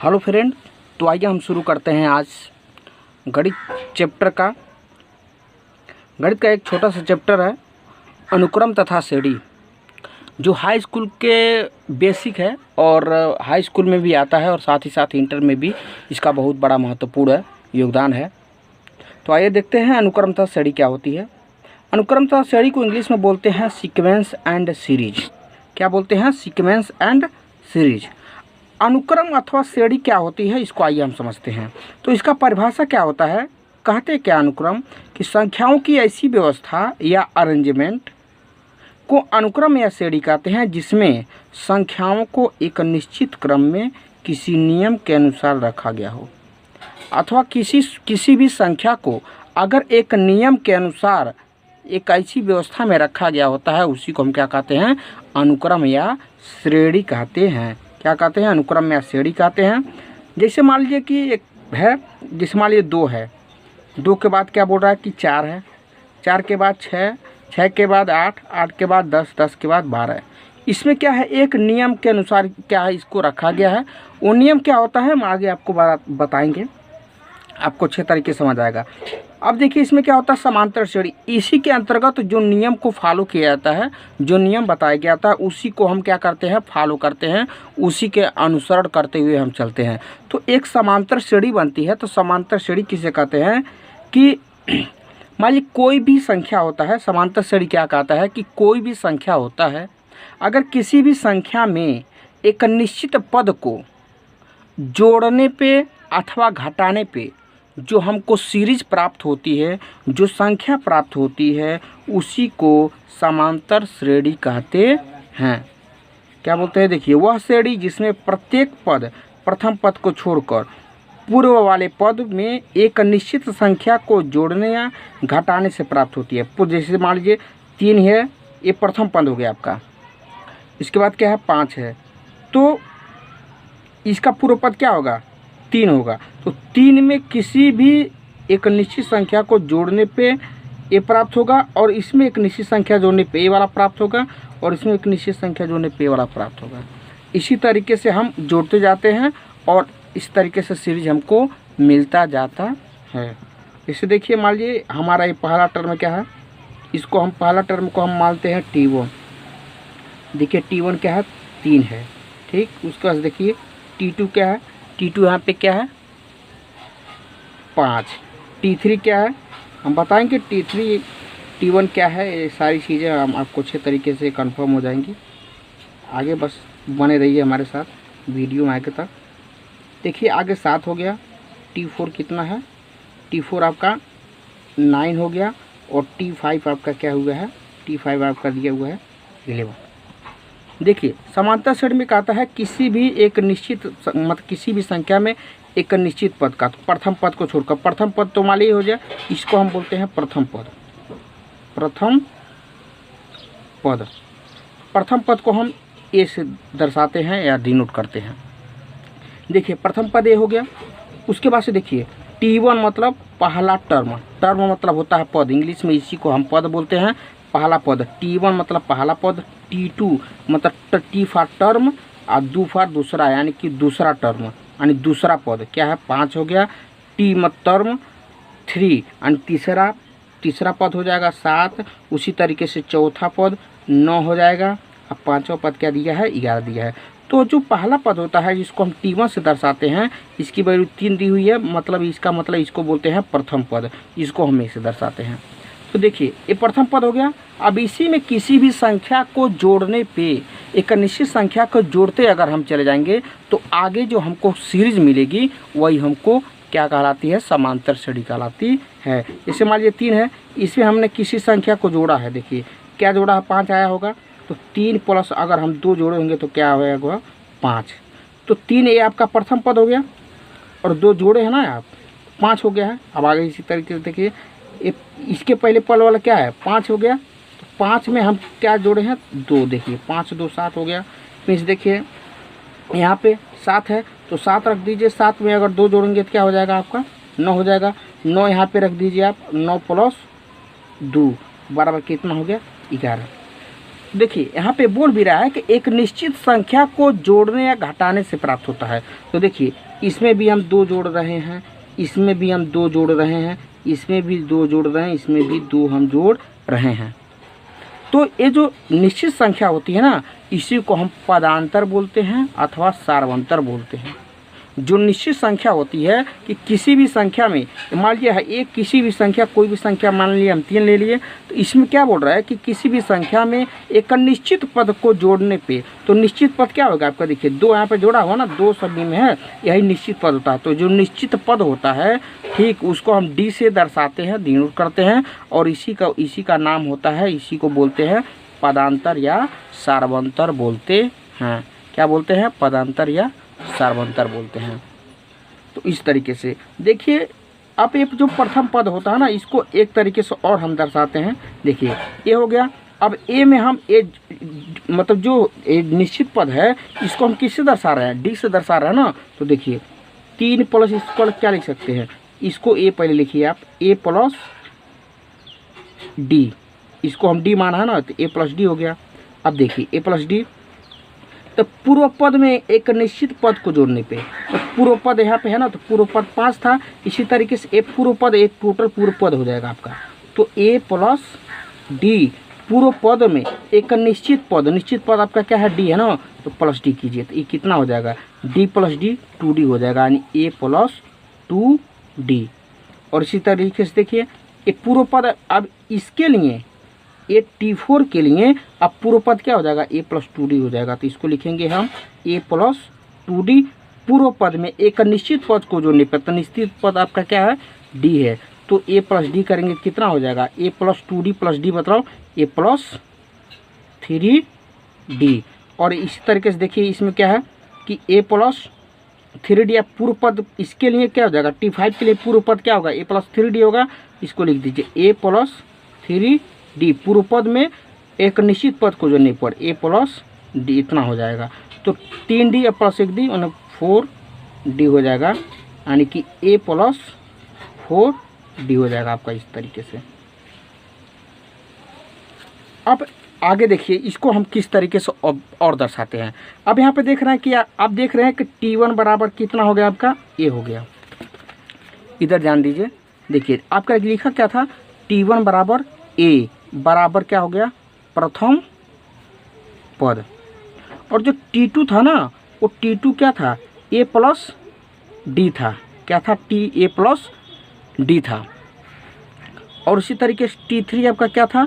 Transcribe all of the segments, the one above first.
Hello friend, तो आइए हम शुरू करते हैं आज गणित चैप्टर का। गणित का एक छोटा सा चैप्टर है अनुक्रम तथा श्रेणी, जो हाई स्कूल के बेसिक है और हाई स्कूल में भी आता है और साथ ही साथ इंटर में भी इसका बहुत बड़ा महत्वपूर्ण योगदान है। तो आइए देखते हैं अनुक्रम तथा श्रेणी क्या होती है। अनुक्रम तथा श्रेणी को इंग्लिश में बोलते हैं सीक्वेंस एंड सीरीज। क्या बोलते हैं? Sequence and series. अनुक्रम अथवा श्रेणी क्या होती है, इसको आइए हम समझते हैं। तो इसका परिभाषा क्या होता है? कहते क्या अनुक्रम कि संख्याओं की ऐसी व्यवस्था या अरेंजमेंट को अनुक्रम या श्रेणी कहते हैं, जिसमें संख्याओं को एक निश्चित क्रम में किसी नियम के अनुसार रखा गया हो, अथवा किसी भी संख्या को अगर एक नियम के अनुसार एक ऐसी व्यवस्था में रखा गया होता है, उसी को हम क्या कहते हैं? अनुक्रम या श्रेणी कहते हैं। क्या कहते हैं? अनुक्रम या श्रेणी कहते हैं। जैसे मान लीजिए कि एक है, जैसे मान लीजिए 2 है, 2 के बाद क्या बोल रहा है कि 4 है, 4 के बाद 6, 6 के बाद 8, 8 के बाद 10, 10 के बाद 12 है। इसमें क्या है? एक नियम के अनुसार क्या है, इसको रखा गया है। वो नियम क्या होता है हम आगे आपको बताएंगे, आपको अच्छे तरीके से समझ आएगा। अब देखिए इसमें क्या होता है? समांतर श्रेणी। इसी के अंतर्गत जो नियम को फॉलो किया जाता है, जो नियम बताया गया था, उसी को हम क्या करते हैं? फॉलो करते हैं, उसी के अनुसरण करते हुए हम चलते हैं। तो एक समांतर श्रेणी बनती है। तो समांतर श्रेणी किसे कहते हैं कि मान लीजिए कोई भी संख्या होता है। समांतर श्रेणी क्या कहता है कि कोई भी संख्या होता है, अगर किसी भी संख्या में एक निश्चित पद को जोड़ने पे अथवा घटाने पे जो हमको सीरीज प्राप्त होती है, जो संख्या प्राप्त होती है, उसी को समांतर श्रेणी कहते हैं। क्या बोलते हैं? देखिए, वह श्रेणी जिसमें प्रत्येक पद प्रथम पद को छोड़कर पूर्व वाले पद में एक निश्चित संख्या को जोड़ने या घटाने से प्राप्त होती है। जैसे मान लीजिए 3 है, ये प्रथम पद हो गया आपका। इसके बाद क्या है? 5 है, तो इसका पूर्व पद क्या होगा? 3 होगा। तो 3 में किसी भी एक निश्चित संख्या को जोड़ने पे ये प्राप्त होगा, और इसमें एक निश्चित संख्या जोड़ने पे ये वाला प्राप्त होगा, और इसमें एक निश्चित संख्या जोड़ने पे ये वाला प्राप्त होगा। इसी तरीके से हम जोड़ते जाते हैं और इस तरीके से सीरीज हमको मिलता जाता है। इसे देखिए, मान लीजिए हमारा ये पहला टर्म क्या है, इसको हम पहला टर्म को हम मानते हैं T1। देखिए T1 क्या है? 3 है, ठीक। उसके बाद देखिए T2 क्या है? T2 यहाँ पे क्या है? 5। T3 क्या है हम बताएंगे। T3 T1 क्या है, ये सारी चीज़ें हम आपको अच्छे तरीके से कंफर्म हो जाएंगी। आगे बस बने रहिए हमारे साथ वीडियो में आगे तक। देखिए आगे 7 हो गया। T4 कितना है? T4 आपका 9 हो गया, और T5 आपका क्या हुआ है? T5 आपका दिया हुआ है 11। देखिए समांतर श्रेणी में कहता है किसी भी एक निश्चित किसी भी संख्या में एक निश्चित पद का, तो प्रथम पद को छोड़कर, प्रथम पद तो मान लीजिए हो जाए, इसको हम बोलते हैं प्रथम पद। प्रथम पद, प्रथम पद को हम ए से दर्शाते हैं या डिनोट करते हैं। देखिए प्रथम पद ए हो गया। उसके बाद से देखिए T1 मतलब पहला टर्म, टर्म मतलब होता है पद, इंग्लिश में इसी को हम पद बोलते हैं, पहला पद। T1 मतलब पहला पद, T2 मतलब T फॉर टर्म, और दू फॉर दूसरा, यानी कि दूसरा टर्म, यानी दूसरा पद क्या है? 5 हो गया। T मत टर्म 3, यानी तीसरा पद हो जाएगा 7। उसी तरीके से चौथा पद 9 हो जाएगा। अब पांचवा पद क्या दिया है? 11 दिया है। तो जो पहला पद होता है जिसको हम T1 से दर्शाते हैं, इसकी वैल्यू 3 दी हुई है, मतलब इसका मतलब इसको बोलते हैं प्रथम पद, इसको हम ऐसे दर्शाते हैं। तो देखिए ये प्रथम पद हो गया। अब इसी में किसी भी संख्या को जोड़ने पे, एक निश्चित संख्या को जोड़ते अगर हम चले जाएंगे, तो आगे जो हमको सीरीज मिलेगी वही हमको क्या कहलाती है? समांतर श्रेणी कहलाती है। जैसे मान लीजिए 3 है, इसमें हमने किसी संख्या को जोड़ा है। देखिए क्या जोड़ा है? 5 आया होगा, तो 3 प्लस अगर हम 2 जोड़े होंगे तो क्या होगा? 5। तो 3 ये आपका प्रथम पद हो गया, और 2 जोड़े हैं ना आप, 5 हो गया है। अब आगे इसी तरीके से देखिए इसके पहले पल वाला क्या है? 5 हो गया। तो 5 में हम क्या जोड़े हैं? 2। देखिए 5 2 7 हो गया। मीन्स देखिए यहाँ पे 7 है, तो 7 रख दीजिए। 7 में अगर 2 जोड़ेंगे तो क्या हो जाएगा? आपका 9 हो जाएगा। 9 यहाँ पे रख दीजिए आप। 9 प्लस 2 बराबर कितना हो गया? 11। देखिए यहाँ पे बोल भी रहा है कि एक निश्चित संख्या को जोड़ने या घटाने से प्राप्त होता है। तो देखिए इसमें भी हम 2 जोड़ रहे हैं, इसमें भी हम 2 जोड़ रहे हैं, इसमें भी 2 जोड़ रहे हैं, इसमें भी 2 हम जोड़ रहे हैं। तो ये जो निश्चित संख्या होती है ना, इसी को हम पदांतर बोलते हैं अथवा सार्वंतर बोलते हैं। जो निश्चित संख्या होती है कि किसी भी संख्या में, मान लीजिए एक किसी भी संख्या, कोई भी संख्या मान लीजिए हम 3 ले लिए, तो इसमें क्या बोल रहा है कि किसी भी संख्या में एक निश्चित पद को जोड़ने पे, तो निश्चित पद क्या होगा आपका, देखिए 2 यहाँ पे जोड़ा हुआ ना, 2 सभी में है, यही निश्चित पद होता है। तो जो निश्चित पद होता है ठीक, उसको हम डी से दर्शाते हैं, डिनोट करते हैं, और इसी का नाम होता है, इसी को बोलते हैं पदांतर या सार्वंतर बोलते हैं। क्या बोलते हैं? पदांतर या सार्वंतर बोलते हैं। तो इस तरीके से देखिए, अब ये जो प्रथम पद होता है ना, इसको एक तरीके से और हम दर्शाते हैं। देखिए ये हो गया। अब ए में हम ए मतलब जो एक निश्चित पद है, इसको हम किससे दर्शा रहे हैं? डी से दर्शा रहे हैं ना। तो देखिए 3 प्लस इसको क्या लिख सकते हैं? इसको ए पहले लिखिए आप, ए प्लस डी, इसको हम डी माना है ना, तो ए प्लस डी हो गया। अब देखिए ए प्लस डी, तो पूर्व पद में एक निश्चित पद को जोड़ने पे, तो पूर्व पद यहाँ पे है ना, तो पूर्व पद 5 था, इसी तरीके से एक पूर्व पद, एक टोटल पूर्व पद हो जाएगा आपका। तो ए प्लस डी, पूर्व पद में एक निश्चित पद आपका क्या है? डी है ना, तो प्लस डी कीजिए, तो ये कितना हो जाएगा? डी प्लस डी 2D हो जाएगा, यानी ए प्लस 2D। और इसी तरीके से देखिए ये पूर्व पद, अब इसके लिए ए T4 के लिए अब पूर्व पद क्या हो जाएगा? ए प्लस 2D हो जाएगा। तो इसको लिखेंगे हम ए प्लस 2D, पूर्व पद में एक निश्चित पद को जोड़ने पर, तो निश्चित पद आपका क्या है? डी है। तो ए प्लस डी करेंगे कितना हो जाएगा? ए प्लस 2D प्लस डी, मतलब ए प्लस 3D। और इसी तरीके से देखिए इसमें क्या है कि ए प्लस 3D या पूर्व पद, इसके लिए क्या हो जाएगा? T5 के लिए पूर्व पद क्या होगा? ए प्लस 3D होगा। इसको लिख दीजिए ए प्लस 3D, पूर्व पद में एक निश्चित पद को जोड़ने पर ए प्लस डी इतना हो जाएगा। तो 3D प्लस 1D मतलब 4D हो जाएगा, यानी कि ए प्लस 4D हो जाएगा आपका इस तरीके से। अब आगे देखिए इसको हम किस तरीके से और दर्शाते हैं। अब यहाँ पे देख रहे हैं कि आप देख रहे हैं कि T1 बराबर कितना हो गया आपका? ए हो गया। इधर ध्यान दीजिए, देखिए आपका लिखा क्या था? T1 बराबर ए बराबर क्या हो गया? प्रथम पद। और जो T2 था ना, वो T2 क्या था? ए प्लस डी था। क्या था? ए प्लस डी था। और इसी तरीके से T3 आपका क्या था?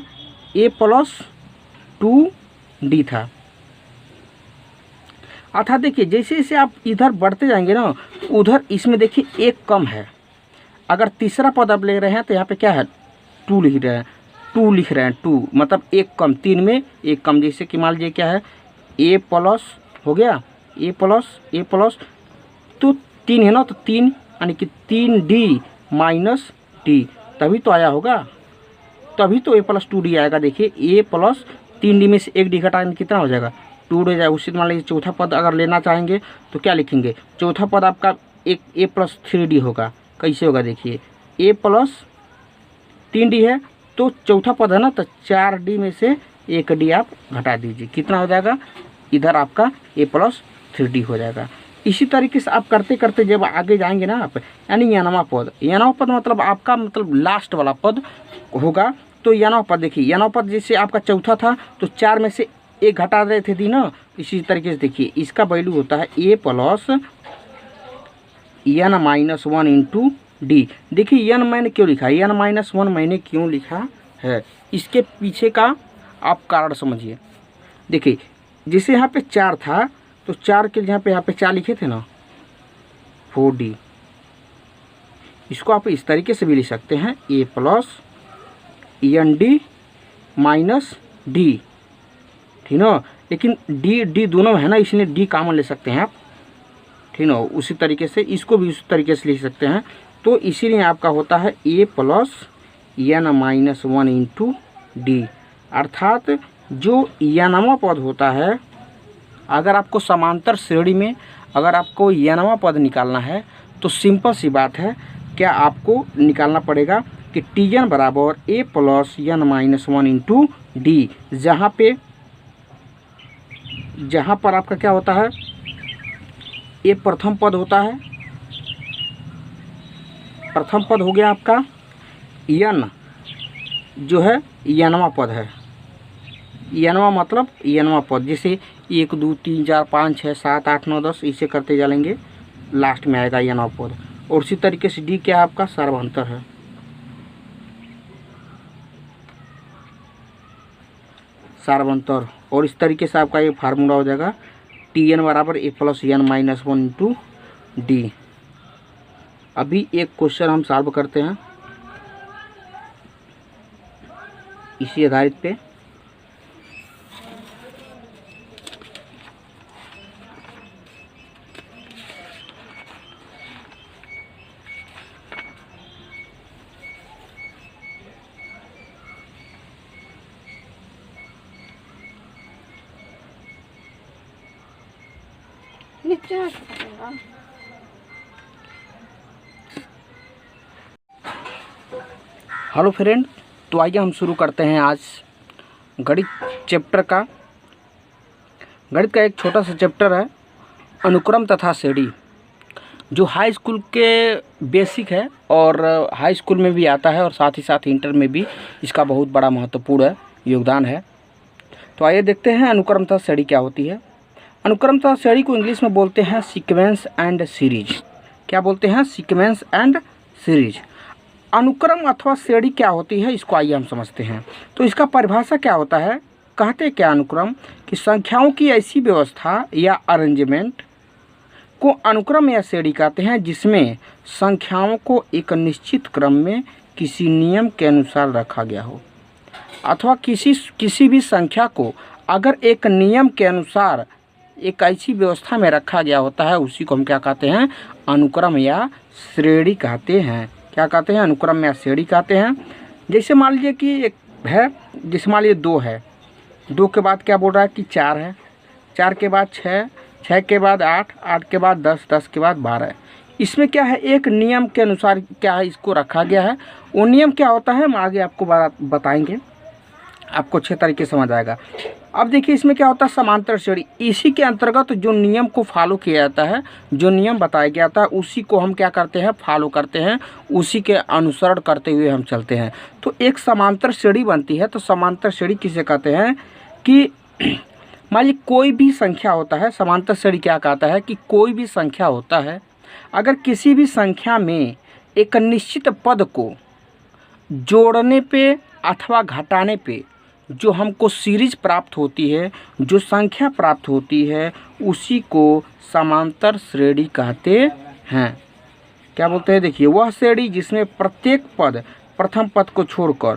ए प्लस 2D था। अर्थात देखिए जैसे जैसे आप इधर बढ़ते जाएंगे ना, उधर इसमें देखिए एक कम है। अगर तीसरा पद आप ले रहे हैं तो यहाँ पे क्या है? 2 लिख रहे हैं, 2 लिख रहे हैं, 2 मतलब एक कम, 3 में एक कम। जैसे कि मान लीजिए क्या है? ए प्लस हो गया, ए प्लस तो 3 है ना, तो 3 यानी कि 3D माइनस डी, तभी तो आया होगा, तभी तो ए प्लस 2D आएगा। देखिए ए प्लस 3D में से एक डी घटाएंगे कितना हो जाएगा? 2 हो जाएगा। उसी मान लीजिए चौथा पद अगर लेना चाहेंगे तो क्या लिखेंगे? चौथा पद आपका एक ए प्लस 3D होगा। कैसे होगा? देखिए ए प्लस 3D है, तो चौथा पद है ना, तो 4D में से 1D आप घटा दीजिए, कितना हो जाएगा? इधर आपका ए प्लस 3D हो जाएगा। इसी तरीके से आप करते करते जब आगे जाएंगे ना आप, यानी यानवा पद मतलब आपका मतलब लास्ट वाला पद होगा। तो यानवा पद देखिए, यानवा पद जैसे आपका चौथा था तो 4 में से 1 घटा रहे थे दी ना, इसी तरीके से देखिए इसका वैल्यू होता है A plus n minus 1 into D. देखिए n मैंने क्यों लिखा है? n माइनस 1 मैंने क्यों लिखा है? इसके पीछे का आप कारण समझिए। देखिए जैसे यहाँ पे 4 था, तो 4 के यहाँ पे 4 लिखे थे ना, 4D। इसको आप इस तरीके से भी लिख सकते हैं, ए प्लस ND माइनस डी, ठीक ना। लेकिन डी दोनों है ना, इसलिए डी कॉमन ले सकते हैं आप, ठीक ना। उसी तरीके से इसको भी उसी तरीके से लिख सकते हैं। तो इसीलिए आपका होता है A plus n minus 1 into D. अर्थात जो nवां पद होता है, अगर आपको समांतर श्रेणी में अगर आपको nवां पद निकालना है तो सिंपल सी बात है, क्या आपको निकालना पड़ेगा कि Tn बराबर A plus n minus 1 into D, जहाँ पे जहाँ पर आपका क्या होता है, ये प्रथम पद होता है। प्रथम पद हो गया आपका यन, जो है यनवा पद है। यनवा मतलब यनवा पद, जैसे 1 2 3 4 5 6 7 8 9 10 इसे करते चलेंगे, लास्ट में आएगा यनवा पद। और उसी तरीके से डी क्या है आपका, सार्वभौमंतर है। सार्वभौमंतर। और इस तरीके से आपका ये फार्मूला हो जाएगा Tn बराबर a + n - 1 × d। अभी एक क्वेश्चन हम सॉल्व करते हैं इसी आधारित पे। हेलो फ्रेंड, तो आइए हम शुरू करते हैं आज गणित चैप्टर का। गणित का एक छोटा सा चैप्टर है अनुक्रम तथा श्रेणी, जो हाई स्कूल के बेसिक है और हाई स्कूल में भी आता है और साथ ही साथ इंटर में भी इसका बहुत बड़ा महत्वपूर्ण योगदान है। तो आइए देखते हैं अनुक्रम तथा श्रेणी क्या होती है। अनुक्रम तथा श्रेणी को इंग्लिश में बोलते हैं सीक्वेंस एंड सीरीज। क्या बोलते हैं? Sequence and series. अनुक्रम अथवा श्रेणी क्या होती है, इसको आइए हम समझते हैं। तो इसका परिभाषा क्या होता है, कहते क्या अनुक्रम कि संख्याओं की ऐसी व्यवस्था या अरेंजमेंट को अनुक्रम या श्रेणी कहते हैं, जिसमें संख्याओं को एक निश्चित क्रम में किसी नियम के अनुसार रखा गया हो, अथवा किसी भी संख्या को अगर एक नियम के अनुसार एक ऐसी व्यवस्था में रखा गया होता है, उसी को हम क्या कहते हैं, अनुक्रम या श्रेणी कहते हैं। क्या कहते हैं? अनुक्रम या श्रेणी कहते हैं। जैसे मान लीजिए कि एक है, जैसे मान लीजिए 2 है, 2 के बाद क्या बोल रहा है कि 4 है, 4 के बाद 6, 6 के बाद 8, 8 के बाद 10, 10 के बाद 12। इसमें क्या है, एक नियम के अनुसार क्या है इसको रखा गया है। वो नियम क्या होता है हम आगे आपको बताएंगे, आपको अच्छे तरीके से समझ आएगा। अब देखिए इसमें क्या होता है, समांतर श्रेणी। इसी के अंतर्गत जो नियम को फॉलो किया जाता है, जो नियम बताया गया था, उसी को हम क्या करते हैं, फॉलो करते हैं, उसी के अनुसरण करते हुए हम चलते हैं। तो एक समांतर श्रेणी बनती है। तो समांतर श्रेणी किसे कहते हैं कि मान लीजिए कोई भी संख्या होता है, समांतर श्रेणी क्या कहता है कि कोई भी संख्या होता है, अगर किसी भी संख्या में एक निश्चित पद को जोड़ने पे अथवा घटाने पे जो हमको सीरीज प्राप्त होती है, जो संख्या प्राप्त होती है, उसी को समांतर श्रेणी कहते हैं। क्या बोलते हैं? देखिए, वह श्रेणी जिसमें प्रत्येक पद प्रथम पद को छोड़कर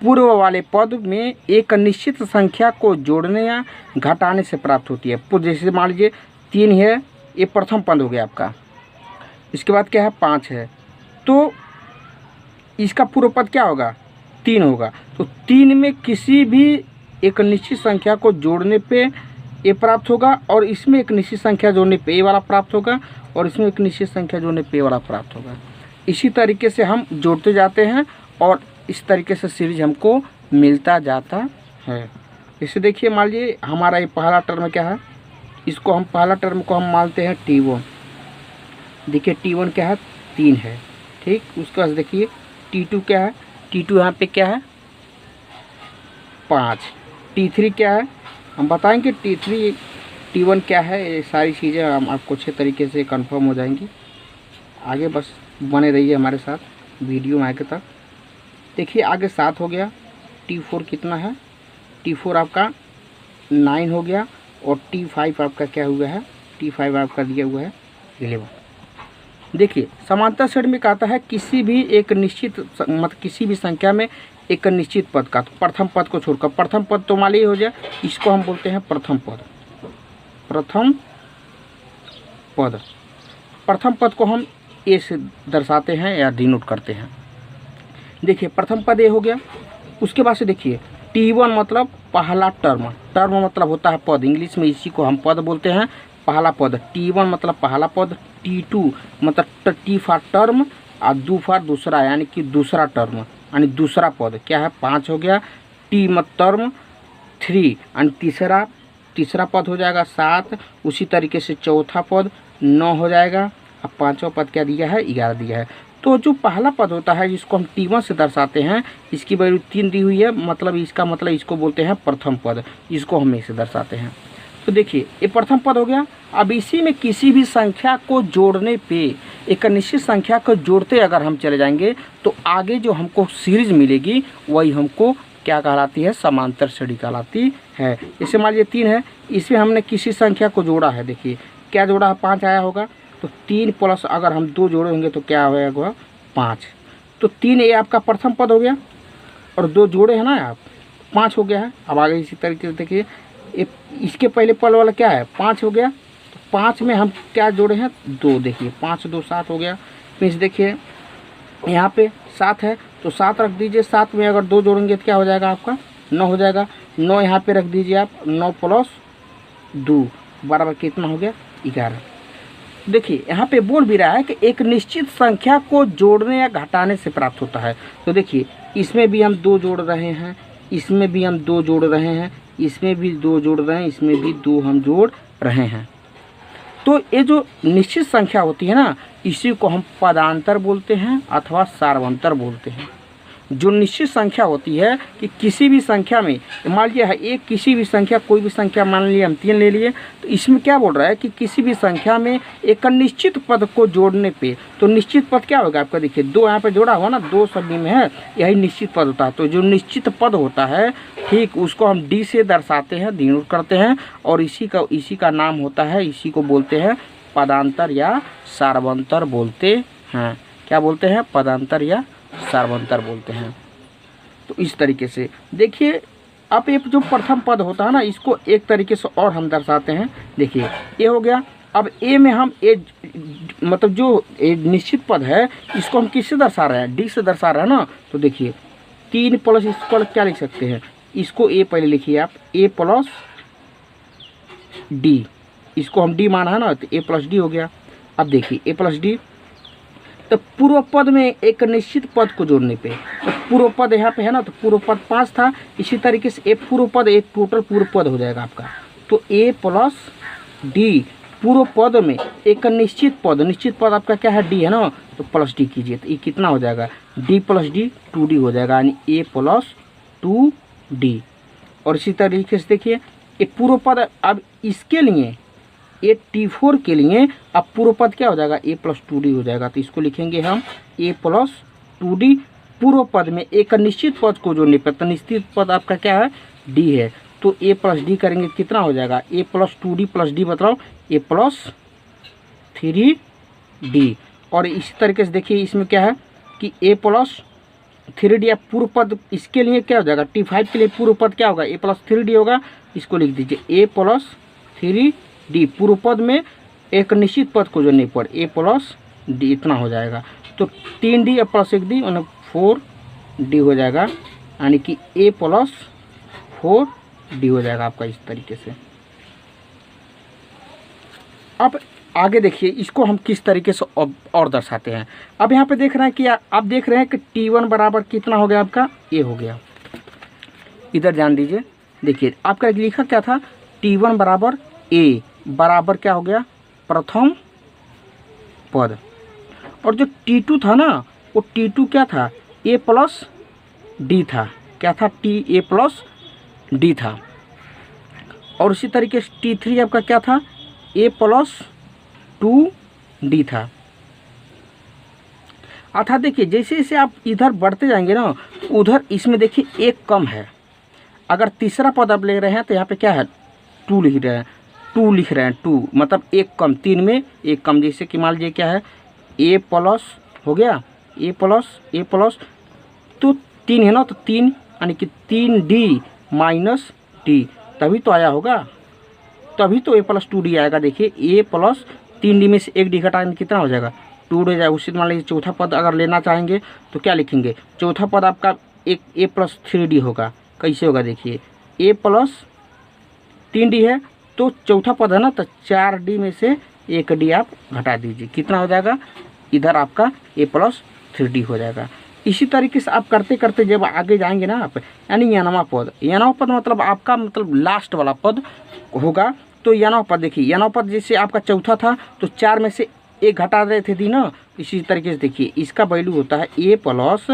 पूर्व वाले पद में एक निश्चित संख्या को जोड़ने या घटाने से प्राप्त होती है। जैसे मान लीजिए 3 है, ये प्रथम पद हो गया आपका। इसके बाद क्या है, 5 है, तो इसका पूर्व पद क्या होगा, 3 होगा। तो 3 में किसी भी एक निश्चित संख्या को जोड़ने पे ये प्राप्त होगा, और इसमें एक निश्चित संख्या जोड़ने पे ये वाला प्राप्त होगा, और इसमें एक निश्चित संख्या जोड़ने पे ये वाला प्राप्त होगा। इसी तरीके से हम जोड़ते जाते हैं और इस तरीके से सीरीज हमको मिलता जाता है। इसे देखिए, मान लीजिए हमारा ये पहला टर्म क्या है, इसको हम पहला टर्म को हम मानते हैं T1। देखिए T1 क्या है, 3 है, ठीक। उसके बाद देखिए T2 क्या है, T2 यहाँ पे क्या है, 5। T3 क्या है हम बताएंगे, T3 T1 क्या है, ये सारी चीज़ें हम आपको अच्छे तरीके से कंफर्म हो जाएंगी। आगे बस बने रहिए हमारे साथ वीडियो में आगे तक। देखिए आगे 7 हो गया, T4 कितना है, T4 आपका 9 हो गया, और T5 आपका क्या हुआ है, T5 आपका दिया हुआ है 11। देखिए समांतर श्रेणी में कहता है किसी भी एक निश्चित मतलब किसी भी संख्या में एक निश्चित पद का, तो प्रथम पद को छोड़कर, प्रथम पद तो मान लीजिए हो जाए, इसको हम बोलते हैं प्रथम पद। प्रथम पद, प्रथम पद को हम ए से दर्शाते हैं या डिनोट करते हैं। देखिए प्रथम पद ए हो गया। उसके बाद से देखिए T1 मतलब पहला टर्म, टर्म मतलब होता है पद, इंग्लिश में इसी को हम पद बोलते हैं, पहला पद। T1 मतलब पहला पद, T2 मतलब T फॉर टर्म, और दू फॉर दूसरा, यानी कि दूसरा टर्म यानी दूसरा पद क्या है, 5 हो गया। T मतलब टर्म 3 और तीसरा तीसरा पद हो जाएगा 7, उसी तरीके से चौथा पद 9 हो जाएगा। अब पांचवा पद क्या दिया है, 11 दिया है। तो जो पहला पद होता है जिसको हम T1 से दर्शाते हैं, इसकी वैल्यू 3 दी हुई है, मतलब इसका मतलब इसको बोलते हैं प्रथम पद, इसको हम ऐसे दर्शाते हैं। तो देखिए ये प्रथम पद हो गया। अब इसी में किसी भी संख्या को जोड़ने पे, एक निश्चित संख्या को जोड़ते अगर हम चले जाएंगे तो आगे जो हमको सीरीज मिलेगी वही हमको क्या कहलाती है, समांतर श्रेणी कहलाती है। जैसे मान लीजिए 3 है, इसमें हमने किसी संख्या को जोड़ा है, देखिए क्या जोड़ा है, 5 आया होगा। तो 3 प्लस अगर हम 2 जोड़े होंगे तो क्या होगा, 5। तो 3 ये आपका प्रथम पद हो गया और 2 जोड़े हैं ना आप, 5 हो गया है। अब आगे इसी तरीके से देखिए इसके पहले पल वाला क्या है, 5 हो गया। तो 5 में हम क्या जोड़े हैं, 2। देखिए 5 2 7 हो गया। मीन्स देखिए यहाँ पे 7 है तो 7 रख दीजिए, 7 में अगर 2 जोड़ेंगे तो क्या हो जाएगा आपका, 9 हो जाएगा। 9 यहाँ पे रख दीजिए आप, 9 प्लस 2 बराबर कितना हो गया, 11। देखिए यहाँ पे बोल भी रहा है कि एक निश्चित संख्या को जोड़ने या घटाने से प्राप्त होता है। तो देखिए इसमें भी हम 2 जोड़ रहे हैं, इसमें भी हम 2 जोड़ रहे हैं, इसमें भी 2 जोड़ रहे हैं, इसमें भी 2 हम जोड़ रहे हैं। तो ये जो निश्चित संख्या होती है ना, इसी को हम पदांतर बोलते हैं अथवा सार्वंतर बोलते हैं। जो निश्चित संख्या होती है कि किसी भी संख्या में, मान लीजिए एक किसी भी संख्या, कोई भी संख्या मान लीजिए हम 3 ले लिए, तो इसमें क्या बोल रहा है कि किसी भी संख्या में एक निश्चित पद को जोड़ने पे, तो निश्चित पद क्या होगा आपका, देखिए 2 यहाँ पे जोड़ा हुआ ना, 2 सभी में है, यही निश्चित पद होता है। तो जो निश्चित पद होता है ठीक, उसको हम डी से दर्शाते हैं, डिनोट करते हैं, और इसी का नाम होता है, इसी को बोलते हैं पदांतर या सार्वंतर बोलते हैं। क्या बोलते हैं, पदांतर या सार्वंतर बोलते हैं। तो इस तरीके से देखिए, अब ये जो प्रथम पद होता है ना, इसको एक तरीके से और हम दर्शाते हैं। देखिए ये हो गया। अब ए में हम ए मतलब जो निश्चित पद है इसको हम किससे दर्शा रहे हैं, डी से दर्शा रहे हैं ना। तो देखिए 3 प्लस इसको क्या लिख सकते हैं, इसको ए पहले लिखिए आप, ए प्लस डी, इसको हम डी माना है ना, तो ए प्लस डी हो गया। अब देखिए ए प्लस डी, तो पूर्व पद में एक निश्चित पद को जोड़ने पे, तो पूर्व पद यहाँ पे है ना, तो पूर्व पद 5 था, इसी तरीके से एक पूर्व पद, एक टोटल पूर्व पद हो जाएगा आपका। तो ए प्लस डी, पूर्व पद में एक निश्चित पद आपका क्या है, डी है ना, तो प्लस डी कीजिए, तो ये कितना हो जाएगा, डी प्लस डी 2D हो जाएगा, यानी ए प्लस 2D। और इसी तरीके से देखिए ये पूर्व पद, अब इसके लिए ए T4 के लिए अब पूर्व पद क्या हो जाएगा, ए प्लस 2D हो जाएगा। तो इसको लिखेंगे हम ए प्लस 2D, पूर्व पद में एक निश्चित पद को जोड़ने पर, तो निश्चित पद आपका क्या है, डी है, तो ए प्लस डी करेंगे कितना हो जाएगा, ए प्लस 2D प्लस डी मतलब ए प्लस 3D। और इसी तरीके से देखिए इसमें क्या है कि ए प्लस 3D, या पूर्व पद इसके लिए क्या हो जाएगा, T5 के लिए पूर्व पद क्या होगा, ए प्लस 3D होगा। इसको लिख दीजिए ए प्लस 3D, पूर्व पद में एक निश्चित पद को जोड़ने पर ए प्लस डी इतना हो जाएगा। तो 3D प्लस 1D मतलब 4D हो जाएगा, यानी कि ए प्लस 4D हो जाएगा आपका इस तरीके से। अब आगे देखिए इसको हम किस तरीके से और दर्शाते हैं। अब यहाँ पे देख रहे हैं कि आप देख रहे हैं कि T1 बराबर कितना हो गया आपका, ए हो गया। इधर ध्यान दीजिए, देखिए आपका लिखा क्या था, T1 बराबर ए बराबर क्या हो गया, प्रथम पद। और जो T2 था ना, वो T2 क्या था, ए प्लस डी था, क्या था, ए प्लस डी था। और इसी तरीके से T3 आपका क्या था, ए प्लस 2D था। अर्थात देखिए जैसे जैसे आप इधर बढ़ते जाएंगे ना, उधर इसमें देखिए एक कम है। अगर तीसरा पद आप ले रहे हैं तो यहाँ पे क्या है, 2 लिख रहे हैं, 2 मतलब एक कम, 3 में एक कम। जैसे कि मान लीजिए क्या है, ए प्लस हो गया, ए प्लस तो 3 है ना, तो 3 यानी कि 3D माइनस डी, तभी तो आया होगा, तभी तो ए प्लस 2D आएगा। देखिए ए प्लस 3D में से एक डी घटाएंगे कितना हो जाएगा, 2 हो जाएगा। उसी मान लीजिए चौथा पद अगर लेना चाहेंगे तो क्या लिखेंगे, चौथा पद आपका एक ए प्लस 3D होगा। कैसे होगा, देखिए ए प्लस 3D है तो चौथा पद है ना, तो 4D में से 1D आप घटा दीजिए, कितना हो जाएगा, इधर आपका ए प्लस 3D हो जाएगा। इसी तरीके से आप करते करते जब आगे जाएंगे ना आप, यानी 9वां पद मतलब आपका मतलब लास्ट वाला पद होगा तो यानव पद, देखिए यानव पद जैसे आपका चौथा था तो 4 में से 1 घटा रहे थे दी ना, इसी तरीके से देखिए इसका वैल्यू होता है a plus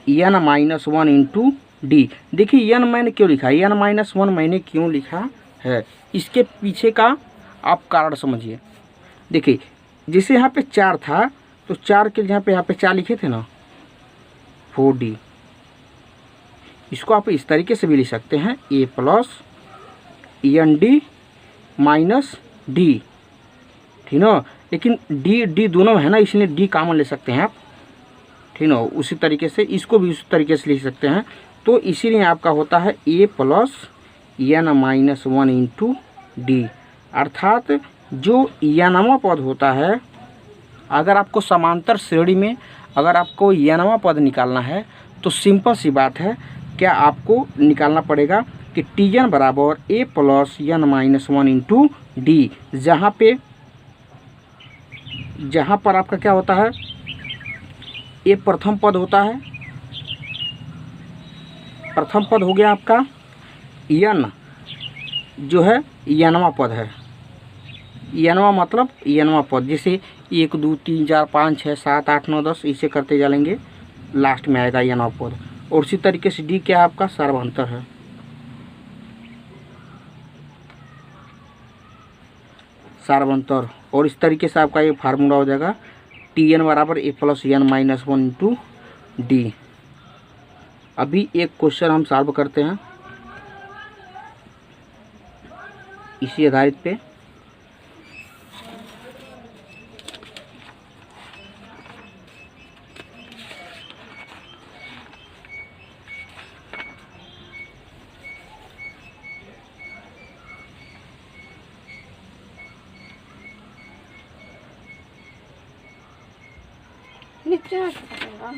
n-1 into D. देखिए n मैंने क्यों लिखा है, n-1 मैंने क्यों लिखा है, इसके पीछे का आप कारण समझिए। देखिए जैसे यहाँ पे 4 था तो 4 के यहाँ पे 4 लिखे थे ना 4d, इसको आप इस तरीके से भी लिख सकते हैं a plus n-d minus D, ठीक ना। लेकिन डी दोनों है ना, इसलिए डी कॉमन ले सकते हैं आप, ठीक ना। उसी तरीके से इसको भी उसी तरीके से लिख सकते हैं। तो इसीलिए आपका होता है a plus n-1 into D, अर्थात जो n पद होता है, अगर आपको समांतर श्रेणी में अगर आपको n पद निकालना है तो सिंपल सी बात है, क्या आपको निकालना पड़ेगा कि Tn बराबर a plus n-1 into D, जहाँ पर आपका क्या होता है, ये प्रथम पद होता है, प्रथम पद हो गया आपका n जो है nवां पद है, nवां मतलब nवां पद, जैसे 1 2 3 4 5 6 7 8 9 10 इसे करते चलेंगे, लास्ट में आएगा nवां पद। और उसी तरीके से डी क्या आपका सार्वभौमत्तर है, सार्वभौमत्तर। और इस तरीके से आपका ये फार्मूला हो जाएगा Tn बराबर a plus n-1 into D. अभी एक क्वेश्चन हम सॉल्व करते हैं इसी आधारित पे। नीचे आ जाएगा।